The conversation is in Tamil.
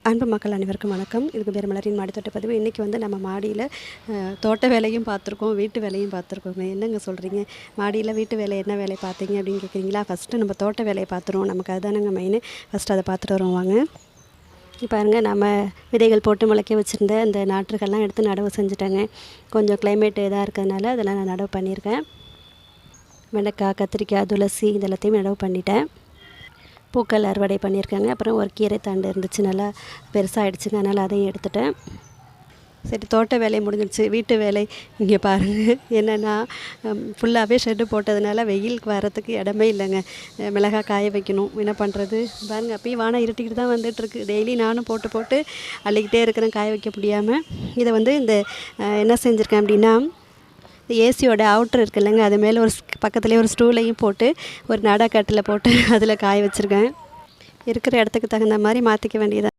அன்பு மக்கள் அனைவருக்கும் வணக்கம். இதுக்கு பேர் மலரின் மாடித்தோட்ட பதிவு. இன்றைக்கி வந்து நம்ம மாடியில் தோட்ட வேலையும் பார்த்துருக்கோம், வீட்டு வேலையும் பார்த்துருக்கோங்க. என்னங்க சொல்கிறீங்க, மாடியில் வீட்டு வேலை என்ன வேலை பார்த்தீங்க அப்படின்னு கேட்குறீங்களா? ஃபஸ்ட்டு நம்ம தோட்ட வேலையை பார்த்துருவோம். நமக்கு அதுதானங்க மெயின். ஃபஸ்ட்டு அதை பார்த்துட்டு வருவோம் வாங்க. பாருங்க, நம்ம விதைகள் போட்டு முளைக்க வச்சுருந்த அந்த நாற்றுகள்லாம் எடுத்து நடவு செஞ்சுட்டேங்க. கொஞ்சம் கிளைமேட் இதாக இருக்கிறதுனால அதெல்லாம் நான் நடவு பண்ணியிருக்கேன். வெண்டைக்காய், கத்திரிக்காய், துளசி இதெல்லாத்தையும் நடவு பண்ணிட்டேன். பூக்கள் அறுவடை பண்ணியிருக்காங்க. அப்புறம் ஒரு கீரை தண்டு இருந்துச்சு, நல்லா பெருசாகிடுச்சுங்க, அதனால் அதையும் எடுத்துட்டேன். சரி, தோட்ட வேலை முடிஞ்சிடுச்சு. வீட்டு வேலை இங்கே பாருங்கள். என்னென்னா, ஃபுல்லாகவே ஷெட்டு போட்டதுனால வெயிலுக்கு வரத்துக்கு இடமே இல்லைங்க. மிளகாய் காய வைக்கணும், என்ன பண்ணுறது பாருங்கள். அப்பயும் வானம் இருட்டிக்கிட்டு தான் வந்துட்டுருக்கு. டெய்லி நானும் போட்டு அள்ளிக்கிட்டே இருக்கிறேன், காய வைக்க முடியாமல். இதை வந்து இந்த என்ன செஞ்சுருக்கேன் அப்படின்னா, ஏசியோட அவுட்ரு இருக்குது இல்லைங்க, அது மேலே ஒரு பக்கத்துலேயே ஒரு ஸ்டூலையும் போட்டு ஒரு நடைக்கட்டில் போட்டு அதில் காய வச்சுருக்கேன். இருக்கிற இடத்துக்கு தகுந்த மாதிரி மாற்றிக்க வேண்டியதாக.